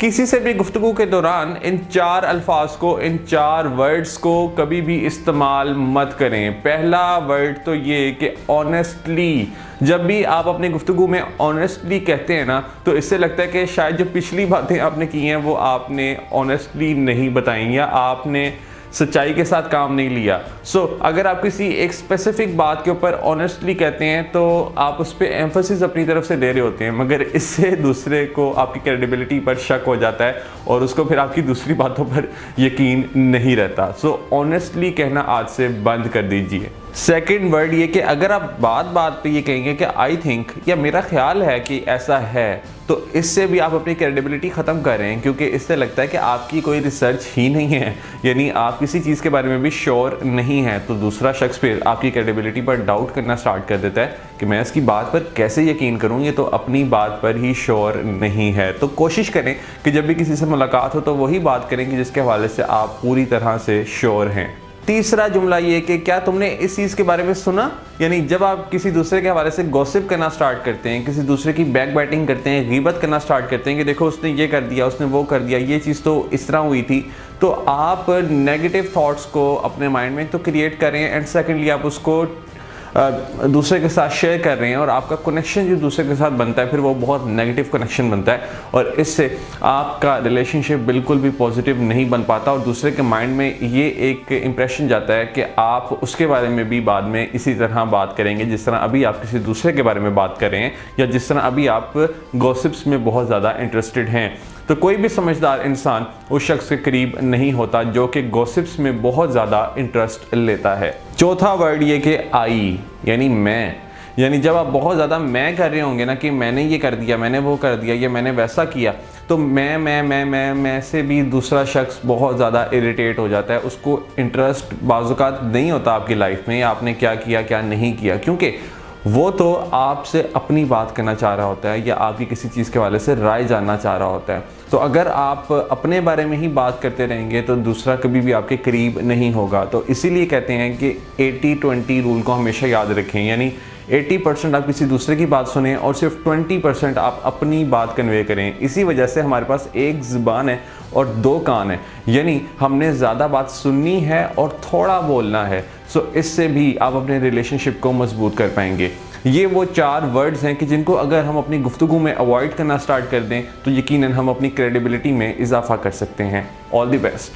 किसी से भी गुफ्तगू के दौरान इन 4 अल्फाज को, इन 4 वर्ड्स को कभी भी इस्तेमाल मत करें। पहला वर्ड तो ये कि ऑनेस्टली। जब भी आप अपनी गुफ्तगू में ऑनेस्टली कहते हैं ना, तो इससे लगता है कि शायद जो पिछली बातें आपने की हैं वो आपने ऑनेस्टली नहीं बताई या आपने सच्चाई के साथ काम नहीं लिया। अगर आप किसी एक स्पेसिफिक बात के ऊपर ऑनेस्टली कहते हैं तो आप उस पर एम्फोसिस अपनी तरफ से दे रहे होते हैं, मगर इससे दूसरे को आपकी क्रेडिबिलिटी पर शक हो जाता है और उसको फिर आपकी दूसरी बातों पर यकीन नहीं रहता। ऑनेस्टली कहना आज से बंद कर दीजिए। सेकंड वर्ड ये कि अगर आप बात बात पे ये कहेंगे कि आई थिंक या मेरा ख्याल है कि ऐसा है, तो इससे भी आप अपनी क्रेडिबिलिटी ख़त्म कर रहे हैं, क्योंकि इससे लगता है कि आपकी कोई रिसर्च ही नहीं है, यानी आप किसी चीज़ के बारे में भी श्योर नहीं है। तो दूसरा शख्स फिर आपकी क्रेडिबिलिटी पर डाउट करना स्टार्ट कर देता है कि मैं इसकी बात पर कैसे यकीन करूँ, ये तो अपनी बात पर ही श्योर नहीं है। तो कोशिश करें कि जब भी किसी से मुलाकात हो तो वही बात करें कि जिसके हवाले से आप पूरी तरह से श्योर हैं। तीसरा जुमला ये कि क्या तुमने इस चीज़ के बारे में सुना, यानी जब आप किसी दूसरे के हवाले से गॉसिप करना स्टार्ट करते हैं, किसी दूसरे की बैक बैटिंग करते हैं, गीबत करना स्टार्ट करते हैं कि देखो उसने ये कर दिया, उसने वो कर दिया, ये चीज़ तो इस तरह हुई थी, तो आप नेगेटिव थॉट्स को अपने माइंड में तो क्रिएट करें एंड सेकेंडली आप उसको दूसरे के साथ शेयर कर रहे हैं और आपका कनेक्शन जो दूसरे के साथ बनता है फिर वो बहुत नेगेटिव कनेक्शन बनता है और इससे आपका रिलेशनशिप बिल्कुल भी पॉजिटिव नहीं बन पाता और दूसरे के माइंड में ये एक इम्प्रेशन जाता है कि आप उसके बारे में भी बाद में इसी तरह बात करेंगे जिस तरह अभी आप किसी दूसरे के बारे में बात कर रहे हैं या जिस तरह अभी आप गॉसिप्स में बहुत ज़्यादा इंटरेस्टेड हैं। तो कोई भी समझदार इंसान उस शख्स के करीब नहीं होता जो कि गॉसिप्स में बहुत ज़्यादा इंटरेस्ट लेता है। चौथा वर्ड ये कि आई, यानी मैं, यानी जब आप बहुत ज़्यादा मैं कर रहे होंगे ना कि मैंने ये कर दिया, मैंने वो कर दिया, ये मैंने वैसा किया, तो मैं से भी दूसरा शख्स बहुत ज़्यादा इरिटेट हो जाता है। उसको इंटरेस्ट बाज़-औक़ात नहीं होता आपकी लाइफ में आपने क्या किया क्या नहीं किया, क्योंकि वो तो आपसे अपनी बात करना चाह रहा होता है या आपकी किसी चीज़ के हवाले से राय जानना चाह रहा होता है। तो अगर आप अपने बारे में ही बात करते रहेंगे तो दूसरा कभी भी आपके करीब नहीं होगा। तो इसीलिए कहते हैं कि 80-20 रूल को हमेशा याद रखें, यानी 80% आप किसी दूसरे की बात सुनें और सिर्फ 20% आप अपनी बात कन्वे करें। इसी वजह से हमारे पास एक ज़ुबान है और 2 कान है, यानी हमने ज़्यादा बात सुननी है और थोड़ा बोलना है। इससे भी आप अपने रिलेशनशिप को मजबूत कर पाएंगे। ये वो 4 वर्ड्स हैं कि जिनको अगर हम अपनी गुफ्तगू में अवॉइड करना स्टार्ट कर दें तो यकीनन हम अपनी क्रेडिबिलिटी में इजाफा कर सकते हैं। All the best.